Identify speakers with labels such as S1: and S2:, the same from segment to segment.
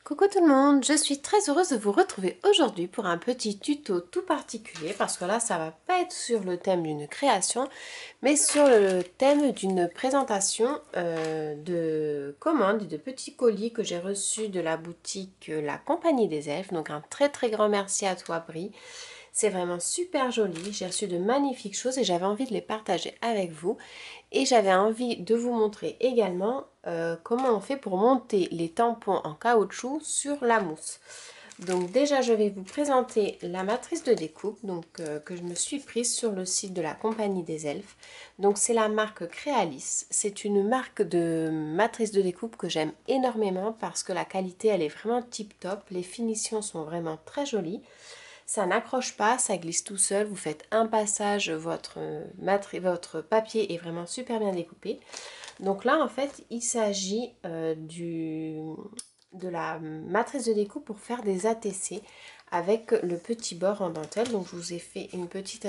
S1: Coucou tout le monde, je suis très heureuse de vous retrouver aujourd'hui pour un petit tuto tout particulier parce que là ça va pas être sur le thème d'une création mais sur le thème d'une présentation de commandes et de petits colis que j'ai reçus de la boutique La Compagnie des Elfes. Donc un très grand merci à toi Brie. C'est vraiment super joli, j'ai reçu de magnifiques choses et j'avais envie de les partager avec vous. Et j'avais envie de vous montrer également comment on fait pour monter les tampons en caoutchouc sur la mousse. Donc déjà je vais vous présenter la matrice de découpe que je me suis prise sur le site de la Compagnie des Elfes. Donc c'est la marque Créalis. C'est une marque de matrice de découpe que j'aime énormément parce que la qualité elle est vraiment tip top. Les finitions sont vraiment très jolies. Ça n'accroche pas, ça glisse tout seul. Vous faites un passage, votre papier est vraiment super bien découpé. Donc là, en fait, il s'agit de la matrice de découpe pour faire des ATC avec le petit bord en dentelle. Donc je vous ai fait une petite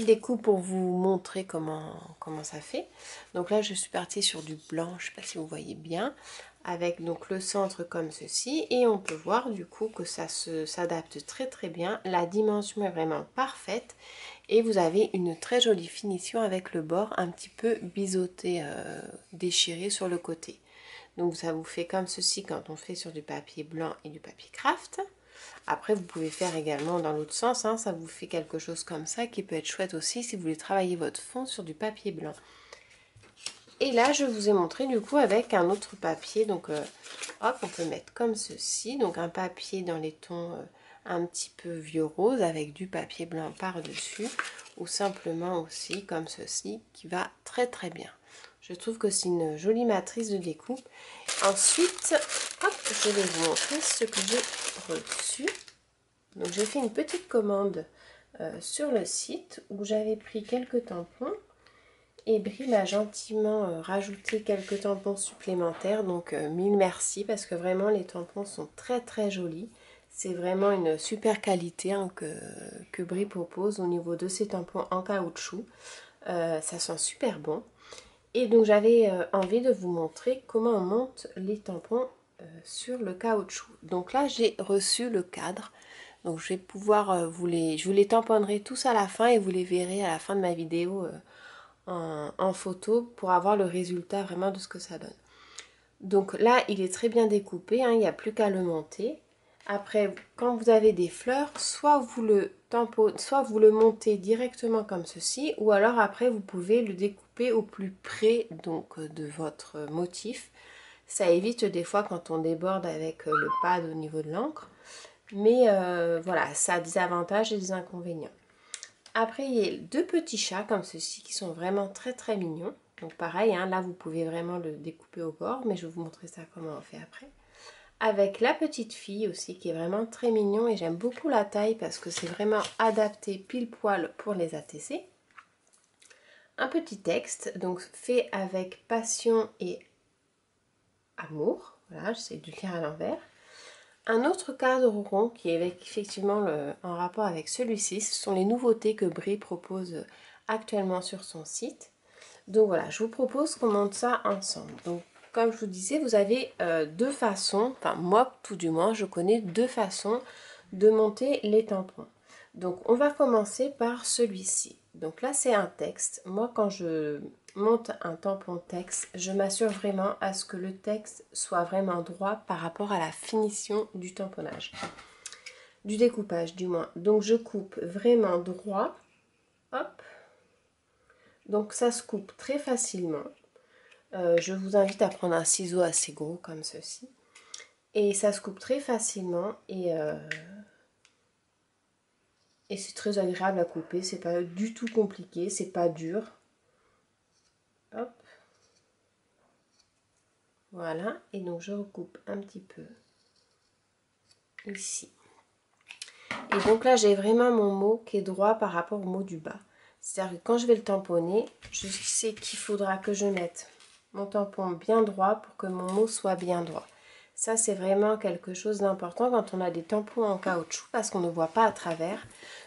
S1: découpe pour vous montrer comment ça fait. Donc là, je suis partie sur du blanc, je ne sais pas si vous voyez bien, avec donc le centre comme ceci, et on peut voir du coup que ça s'adapte très bien. La dimension est vraiment parfaite et vous avez une très jolie finition avec le bord un petit peu biseauté, déchiré sur le côté. Donc ça vous fait comme ceci quand on fait sur du papier blanc et du papier craft. Après vous pouvez faire également dans l'autre sens, hein, ça vous fait quelque chose comme ça qui peut être chouette aussi si vous voulez travailler votre fond sur du papier blanc. Et là, je vous ai montré du coup avec un autre papier. Donc, hop, on peut mettre comme ceci. Donc, un papier dans les tons un petit peu vieux rose avec du papier blanc par-dessus. Ou simplement aussi comme ceci qui va très bien. Je trouve que c'est une jolie matrice de découpe. Ensuite, hop, je vais vous montrer ce que j'ai reçu. Donc, j'ai fait une petite commande sur le site où j'avais pris quelques tampons. Et Brie m'a gentiment rajouté quelques tampons supplémentaires, donc mille merci parce que vraiment les tampons sont très jolis. C'est vraiment une super qualité hein, que Brie propose au niveau de ces tampons en caoutchouc. Ça sent super bon. Et donc j'avais envie de vous montrer comment on monte les tampons sur le caoutchouc. Donc là j'ai reçu le cadre. Donc je vais pouvoir je vous les tamponnerai tous à la fin et vous les verrez à la fin de ma vidéo en photo pour avoir le résultat vraiment de ce que ça donne. Donc là, il est très bien découpé, hein, il n'y a plus qu'à le monter. Après, quand vous avez des fleurs, soit vous le montez directement comme ceci, ou alors après vous pouvez le découper au plus près donc de votre motif. Ça évite des fois quand on déborde avec le pad au niveau de l'encre. Mais voilà, ça a des avantages et des inconvénients. Après, il y a deux petits chats comme ceci qui sont vraiment très mignons. Donc pareil, hein, là vous pouvez vraiment le découper au bord, mais je vais vous montrer ça comment on fait après. Avec la petite fille aussi qui est vraiment très mignon et j'aime beaucoup la taille parce que c'est vraiment adapté pile poil pour les ATC. Un petit texte, donc fait avec passion et amour. Voilà, j'essaie de le lire à l'envers. Un autre cadre rond qui est effectivement en rapport avec celui-ci, ce sont les nouveautés que Brie propose actuellement sur son site. Donc voilà, je vous propose qu'on monte ça ensemble. Donc comme je vous disais, vous avez deux façons, enfin moi tout du moins, je connais deux façons de monter les tampons. Donc on va commencer par celui-ci. Donc là c'est un texte. Moi quand je monte un tampon texte, je m'assure vraiment à ce que le texte soit vraiment droit par rapport à la finition du tamponnage. Du découpage du moins. Donc je coupe vraiment droit. Hop. Donc ça se coupe très facilement. Je vous invite à prendre un ciseau assez gros comme ceci. Et ça se coupe très facilement et c'est très agréable à couper. C'est pas du tout compliqué, c'est pas dur. Hop. Voilà. Et donc je recoupe un petit peu ici. Et donc là j'ai vraiment mon mot qui est droit par rapport au mot du bas. C'est-à-dire que quand je vais le tamponner, je sais qu'il faudra que je mette mon tampon bien droit pour que mon mot soit bien droit. Ça, c'est vraiment quelque chose d'important quand on a des tampons en caoutchouc parce qu'on ne voit pas à travers.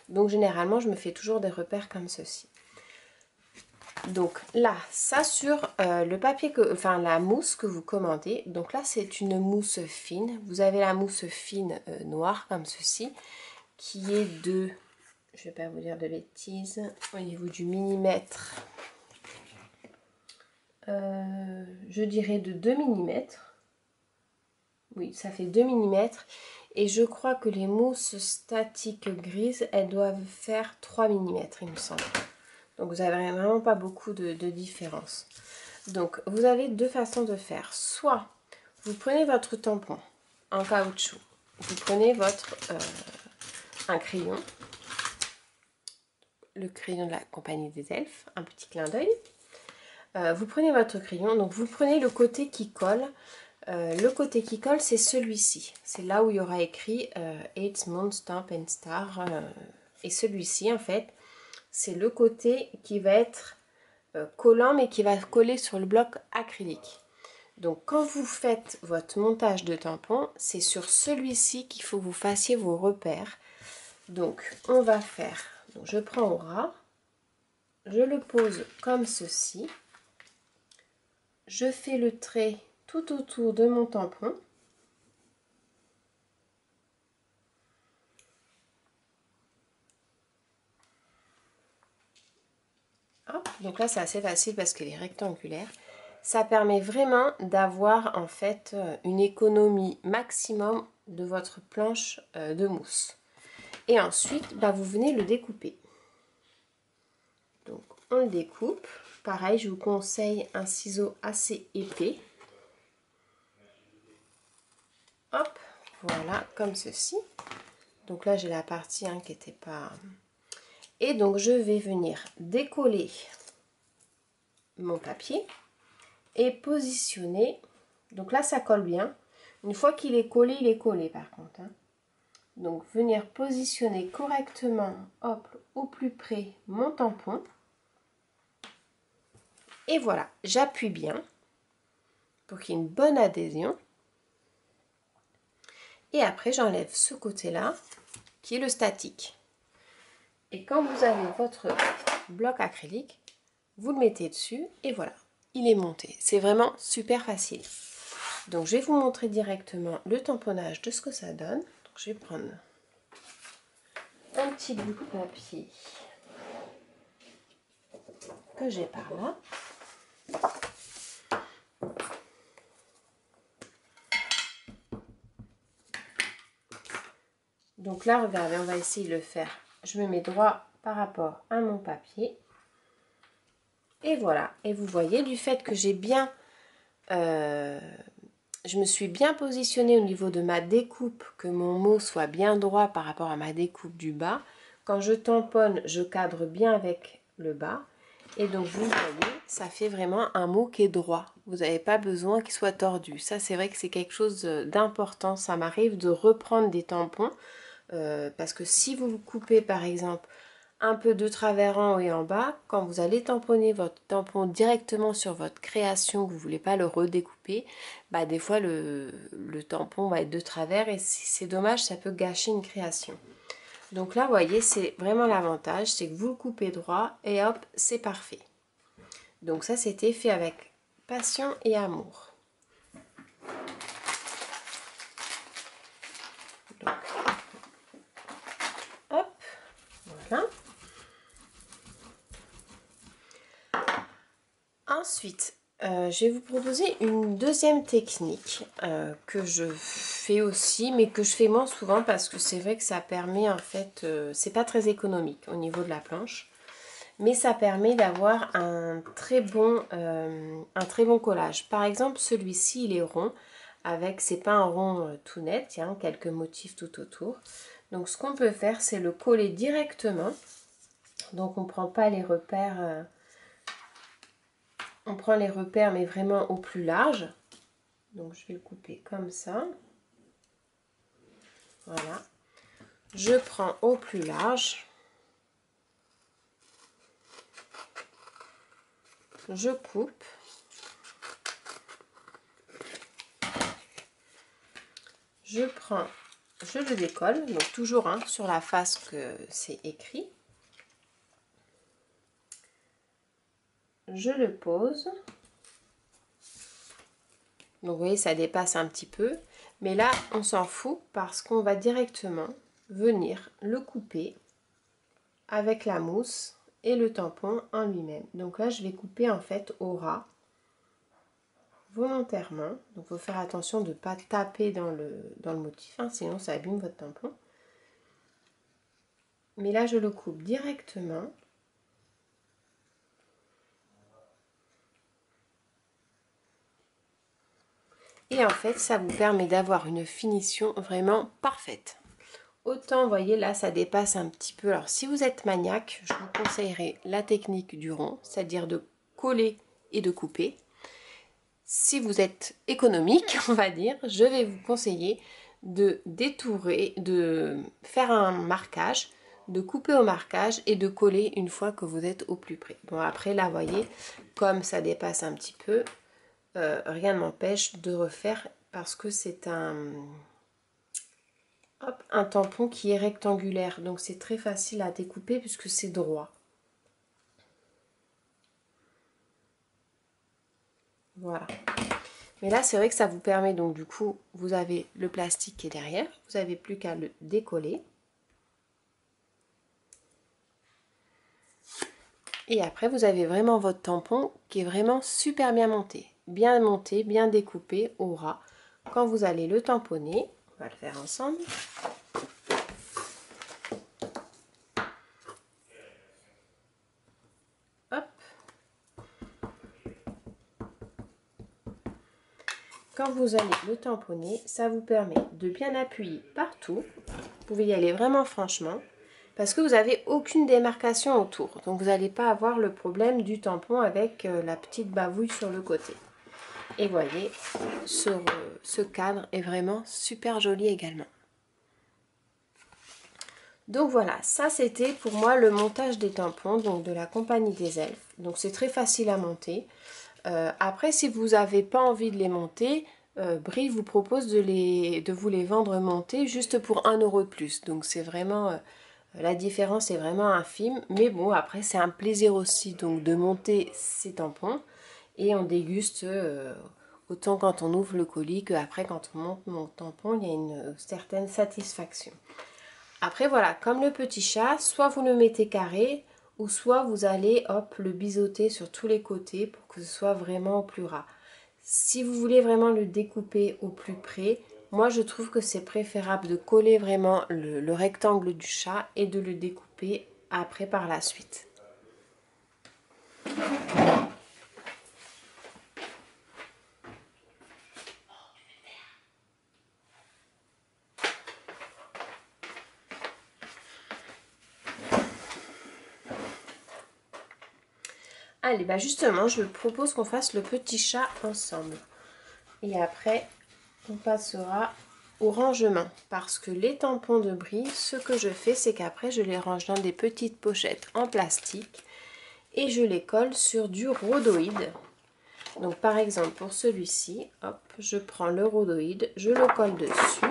S1: Donc, généralement, je me fais toujours des repères comme ceci. Donc là, ça sur le papier, enfin la mousse que vous commandez. Donc là, c'est une mousse fine. Vous avez la mousse fine noire comme ceci, qui est de, je vais pas vous dire de bêtises, au niveau du millimètre, je dirais de 2 millimètres. Oui, ça fait 2 millimètres. Et je crois que les mousses statiques grises, elles doivent faire 3 millimètres, il me semble. Donc vous n'avez vraiment pas beaucoup de différence. Donc vous avez deux façons de faire. Soit vous prenez votre tampon en caoutchouc, vous prenez un crayon, le crayon de la compagnie des elfes, un petit clin d'œil. Vous prenez votre crayon, donc vous prenez le côté qui colle. Le côté qui colle, c'est celui-ci. C'est là où il y aura écrit Eight Month Stamp and Star. Et celui-ci, en fait, c'est le côté qui va être collant, mais qui va coller sur le bloc acrylique. Donc, quand vous faites votre montage de tampon, c'est sur celui-ci qu'il faut que vous fassiez vos repères. Donc, on va faire... Donc, je prends au ras, je le pose comme ceci. Je fais le trait tout autour de mon tampon. Hop, donc là c'est assez facile parce qu'elle est rectangulaire. Ça permet vraiment d'avoir en fait une économie maximum de votre planche de mousse. Et ensuite, bah, vous venez le découper. Donc on le découpe. Pareil, je vous conseille un ciseau assez épais. Hop, voilà, comme ceci. Donc là j'ai la partie qui n'était pas... Et donc je vais venir décoller mon papier et positionner. Donc là ça colle bien. Une fois qu'il est collé par contre. Donc venir positionner correctement, hop, au plus près mon tampon. Et voilà, j'appuie bien pour qu'il y ait une bonne adhésion. Et après j'enlève ce côté-là qui est le statique. Et quand vous avez votre bloc acrylique, vous le mettez dessus et voilà, il est monté. C'est vraiment super facile. Donc je vais vous montrer directement le tamponnage de ce que ça donne. Donc, je vais prendre un petit bout de papier que j'ai par là. Donc là, regardez, on va essayer de le faire. Je me mets droit par rapport à mon papier. Et voilà. Et vous voyez, du fait que j'ai bien... je me suis bien positionnée au niveau de ma découpe, que mon mot soit bien droit par rapport à ma découpe du bas. Quand je tamponne, je cadre bien avec le bas. Et donc, vous voyez, ça fait vraiment un mot qui est droit. Vous n'avez pas besoin qu'il soit tordu. Ça, c'est vrai que c'est quelque chose d'important. Ça m'arrive de reprendre des tampons. Parce que si vous coupez, par exemple, un peu de travers en haut et en bas, quand vous allez tamponner votre tampon directement sur votre création, que vous ne voulez pas le redécouper, bah des fois le tampon va être de travers et c'est dommage, ça peut gâcher une création. Donc là, vous voyez, c'est vraiment l'avantage, c'est que vous le coupez droit et hop, c'est parfait. Donc ça, c'était fait avec passion et amour. Donc, hop, voilà. Ensuite, je vais vous proposer une deuxième technique que je fais aussi, mais que je fais moins souvent parce que c'est vrai que ça permet en fait, c'est pas très économique au niveau de la planche, mais ça permet d'avoir un très bon collage. Par exemple, celui-ci, il est rond, avec, c'est pas un rond tout net, il y a quelques motifs tout autour. Donc ce qu'on peut faire, c'est le coller directement. Donc on prend pas les repères... on prend les repères mais vraiment au plus large. Donc je vais le couper comme ça. Voilà. Je prends au plus large. Je coupe. Je prends, je le décolle, donc toujours sur la face que c'est écrit. je le pose. Donc vous voyez, ça dépasse un petit peu. Mais là, on s'en fout parce qu'on va directement venir le couper avec la mousse et le tampon en lui-même. Donc là, je vais couper en fait au ras, volontairement. Donc il faut faire attention de ne pas taper dans le motif, hein, sinon ça abîme votre tampon. Mais là, je le coupe directement. Et en fait, ça vous permet d'avoir une finition vraiment parfaite. Autant, vous voyez, là, ça dépasse un petit peu. Alors, si vous êtes maniaque, je vous conseillerais la technique du rond, c'est-à-dire de coller et de couper. Si vous êtes économique, on va dire, je vais vous conseiller de détourer, de faire un marquage, de couper au marquage et de coller une fois que vous êtes au plus près. Bon, après, là, vous voyez, comme ça dépasse un petit peu, rien ne m'empêche de refaire parce que c'est un tampon qui est rectangulaire, donc c'est très facile à découper puisque c'est droit. Voilà. Mais là, c'est vrai que ça vous permet, donc du coup, vous avez le plastique qui est derrière, vous n'avez plus qu'à le décoller. Et après, vous avez vraiment votre tampon qui est vraiment super bien monté, bien découpé au ras. Quand vous allez le tamponner, on va le faire ensemble. Hop. Quand vous allez le tamponner, ça vous permet de bien appuyer partout. Vous pouvez y aller vraiment franchement parce que vous n'avez aucune démarcation autour. Donc vous n'allez pas avoir le problème du tampon avec la petite bavouille sur le côté. Et voyez, ce cadre est vraiment super joli également. Donc voilà, ça c'était pour moi le montage des tampons donc de la compagnie des elfes. Donc c'est très facile à monter. Après, si vous n'avez pas envie de les monter, Brie vous propose de vous les vendre montés juste pour 1 € de plus. Donc c'est vraiment, la différence est vraiment infime. Mais bon, après c'est un plaisir aussi donc de monter ces tampons. Et on déguste autant quand on ouvre le colis qu'après quand on monte mon tampon, il y a une certaine satisfaction. Après voilà, comme le petit chat, soit vous le mettez carré, ou soit vous allez hop le biseauter sur tous les côtés pour que ce soit vraiment au plus ras. Si vous voulez vraiment le découper au plus près, moi je trouve que c'est préférable de coller vraiment le rectangle du chat et de le découper après par la suite. Allez, bah justement, je propose qu'on fasse le petit chat ensemble. Et après, on passera au rangement. Parce que les tampons de Brie, ce que je fais, c'est qu'après, je les range dans des petites pochettes en plastique. Et je les colle sur du rhodoïde. Donc par exemple, pour celui-ci, hop, je prends le rhodoïde, je le colle dessus.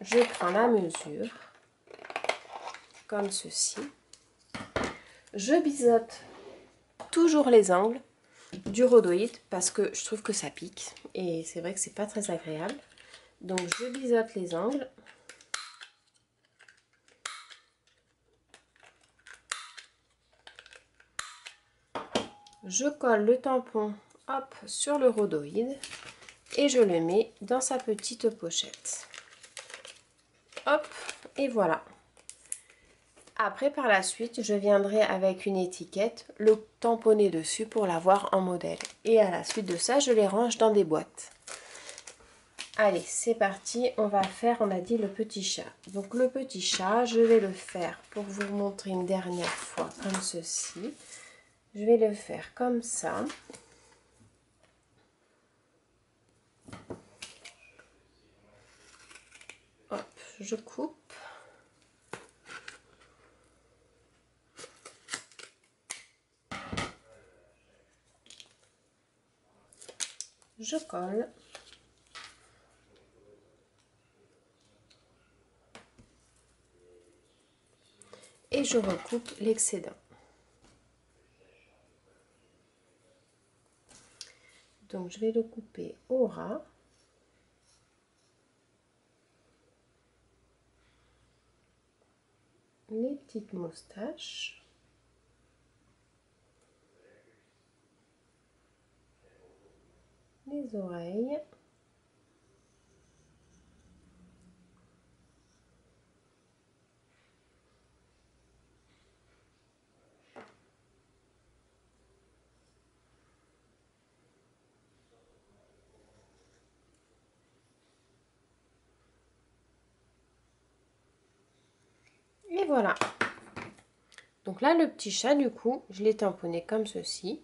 S1: Je prends la mesure, comme ceci. Je biseaute toujours les angles du rhodoïde parce que je trouve que ça pique et c'est vrai que c'est pas très agréable. Donc je biseaute les angles. Je colle le tampon hop sur le rhodoïde et je le mets dans sa petite pochette. Hop, et voilà. Après, par la suite, je viendrai avec une étiquette, le tamponner dessus pour l'avoir en modèle. Et à la suite de ça, je les range dans des boîtes. Allez, c'est parti, on va faire, on a dit, le petit chat. Donc le petit chat, je vais le faire pour vous montrer une dernière fois comme ceci. Je vais le faire comme ça. Hop, je coupe. Je colle. Et et je recoupe l'excédent. Donc je vais le couper au ras. Les petites moustaches. Les oreilles. Et voilà. Donc là, le petit chat, du coup, je l'ai tamponné comme ceci.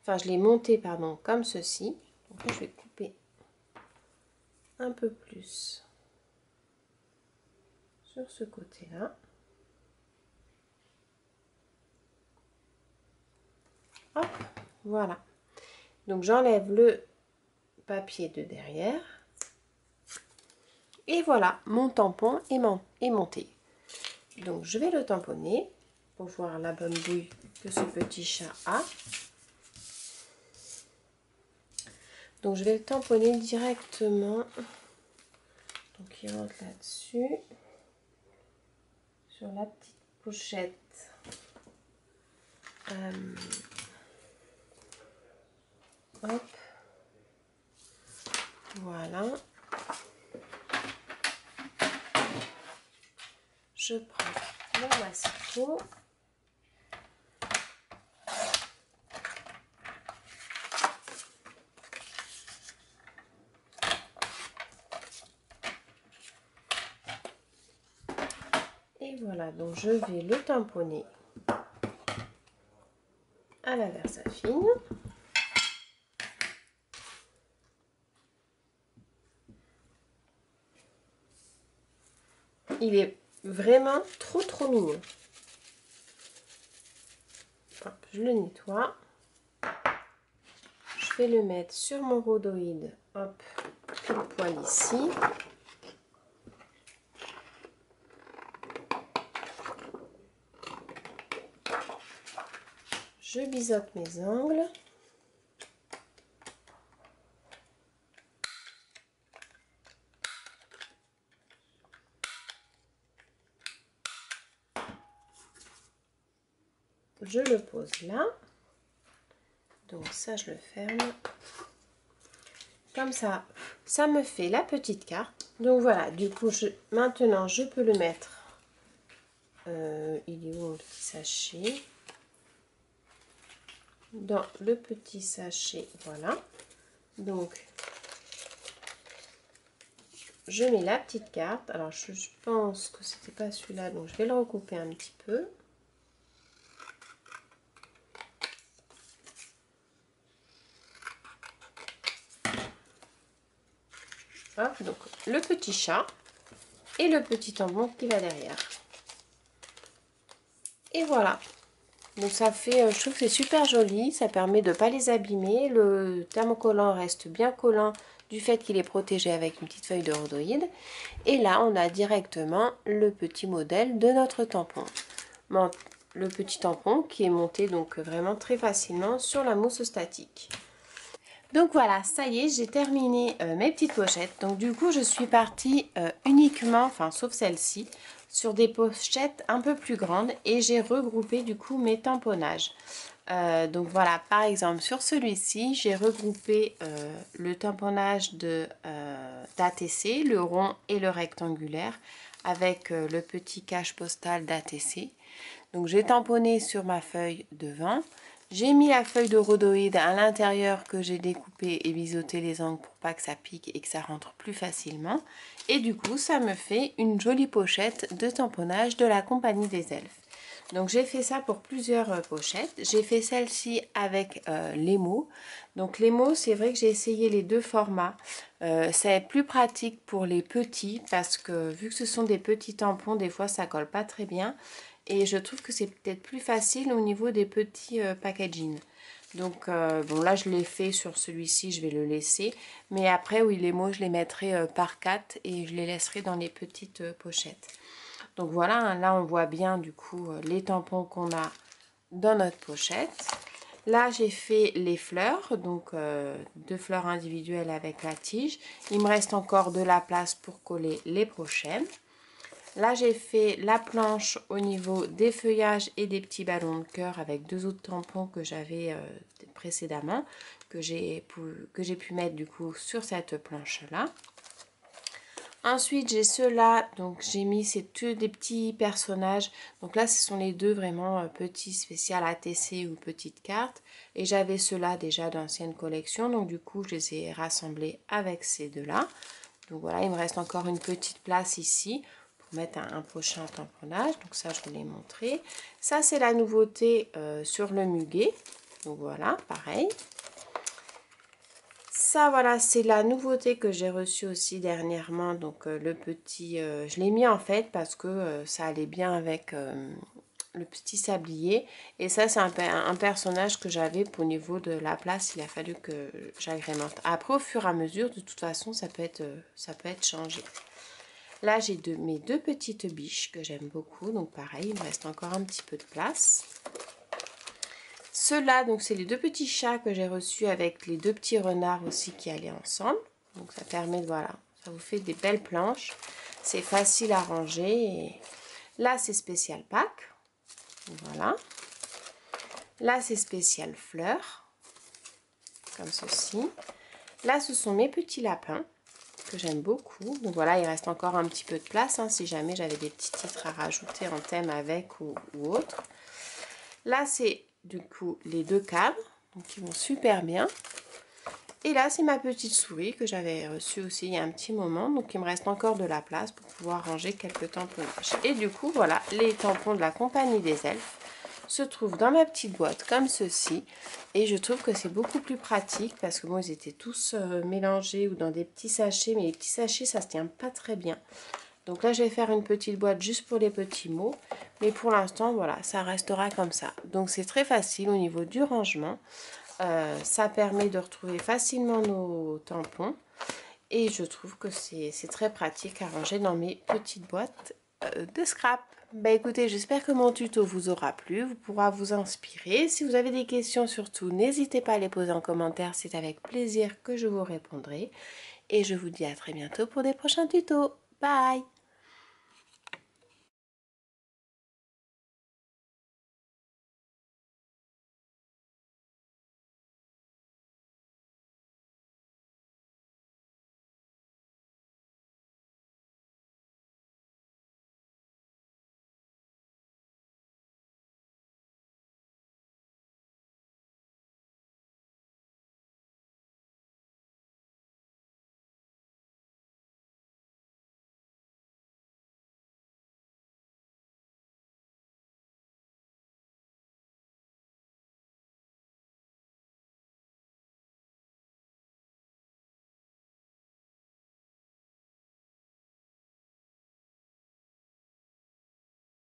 S1: Enfin, je l'ai monté, pardon, comme ceci. Donc là, je vais couper un peu plus sur ce côté-là. Hop, voilà. Donc j'enlève le papier de derrière. Et voilà, mon tampon est monté. Donc je vais le tamponner pour voir la bonne bouille que ce petit chat a. Donc je vais le tamponner directement. Donc il rentre là-dessus. Sur la petite pochette. Hop. Voilà. Je prends mon massicot. Et voilà, donc je vais le tamponner à la Versafine. Il est vraiment trop mignon. Hop, je le nettoie. Je vais le mettre sur mon rhodoïde. Hop, pile poil ici. Je biseaute mes ongles. Je le pose là. Donc ça, je le ferme. Comme ça, ça me fait la petite carte. Donc voilà, du coup, maintenant, je peux le mettre. Il est où le petit sachet? Dans le petit sachet, voilà. Donc, je mets la petite carte. Alors, je pense que c'était pas celui-là, donc je vais le recouper un petit peu. Hop, donc le petit chat et le petit tampon qui va derrière. Et voilà. Donc ça fait, je trouve que c'est super joli, ça permet de ne pas les abîmer. Le thermocollant reste bien collant du fait qu'il est protégé avec une petite feuille de rhodoïde. Et là, on a directement le petit modèle de notre tampon. Le petit tampon qui est monté donc vraiment très facilement sur la mousse statique. Donc voilà, ça y est, j'ai terminé mes petites pochettes. Donc du coup, je suis partie uniquement, enfin sauf celle-ci, sur des pochettes un peu plus grandes et j'ai regroupé du coup mes tamponnages. Donc voilà, par exemple sur celui-ci, j'ai regroupé le tamponnage d'ATC, le rond et le rectangulaire, avec le petit cache postal d'ATC. Donc j'ai tamponné sur ma feuille de 20. J'ai mis la feuille de rhodoïde à l'intérieur que j'ai découpé et biseauté les angles pour pas que ça pique et que ça rentre plus facilement. Et du coup, ça me fait une jolie pochette de tamponnage de la Compagnie des Elfes. Donc j'ai fait ça pour plusieurs pochettes. J'ai fait celle-ci avec les mots. Donc les mots, c'est vrai que j'ai essayé les deux formats. C'est plus pratique pour les petits parce que vu que ce sont des petits tampons, des fois ça colle pas très bien. Et je trouve que c'est peut-être plus facile au niveau des petits packaging. Donc bon là je l'ai fait sur celui-ci, je vais le laisser. Mais après oui les mots je les mettrai par 4 et je les laisserai dans les petites pochettes. Donc voilà, hein, là on voit bien du coup les tampons qu'on a dans notre pochette. Là j'ai fait les fleurs, donc 2 fleurs individuelles avec la tige. Il me reste encore de la place pour coller les prochaines. Là j'ai fait la planche au niveau des feuillages et des petits ballons de cœur avec 2 autres tampons que j'avais précédemment, que j'ai pu mettre du coup sur cette planche là. Ensuite j'ai ceux-là, donc j'ai mis c'est tous des petits personnages, donc là ce sont les deux vraiment petits spécial ATC ou petites cartes, et j'avais ceux-là déjà d'ancienne collection, donc du coup je les ai rassemblés avec ces deux-là. Donc voilà, il me reste encore une petite place ici pour mettre un prochain tamponnage, donc ça je vous l'ai montré. Ça c'est la nouveauté sur le muguet, donc voilà, pareil. Ça voilà, c'est la nouveauté que j'ai reçue aussi dernièrement, donc le petit, je l'ai mis en fait parce que ça allait bien avec le petit sablier, et ça c'est un personnage que j'avais au niveau de la place, il a fallu que j'agrémente. Après au fur et à mesure, de toute façon ça peut être changé. Là j'ai mes deux petites biches que j'aime beaucoup, donc pareil, il me reste encore un petit peu de place. Ceux-là, donc c'est les deux petits chats que j'ai reçus avec les deux petits renards aussi qui allaient ensemble. Donc ça permet de, voilà, ça vous fait des belles planches. C'est facile à ranger. Et là, c'est spécial Pâques. Voilà. Là, c'est spécial fleurs. Comme ceci. Là, ce sont mes petits lapins que j'aime beaucoup. Donc voilà, il reste encore un petit peu de place hein, si jamais j'avais des petits titres à rajouter en thème avec ou autre. Là, c'est du coup les deux cadres, donc qui vont super bien. Et là, c'est ma petite souris que j'avais reçue aussi il y a un petit moment. Donc, il me reste encore de la place pour pouvoir ranger quelques tamponnages. Et du coup, voilà, les tampons de la compagnie des elfes se trouvent dans ma petite boîte comme ceci. Et je trouve que c'est beaucoup plus pratique parce que bon, ils étaient tous mélangés ou dans des petits sachets. Mais les petits sachets, ça se tient pas très bien. Donc là, je vais faire une petite boîte juste pour les petits mots. Mais pour l'instant, voilà, ça restera comme ça. Donc, c'est très facile au niveau du rangement. Ça permet de retrouver facilement nos tampons. Et je trouve que c'est très pratique à ranger dans mes petites boîtes de scrap. Bah écoutez, j'espère que mon tuto vous aura plu, vous pourra vous inspirer. Si vous avez des questions surtout, n'hésitez pas à les poser en commentaire, c'est avec plaisir que je vous répondrai. Et je vous dis à très bientôt pour des prochains tutos. Bye!